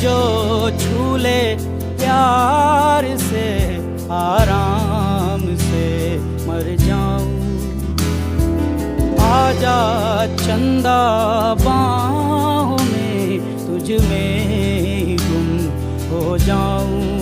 जो छू ले प्यार से आराम से मर जाऊं। आजा चंदा बाहों में तुझ में गुम हो जाऊं।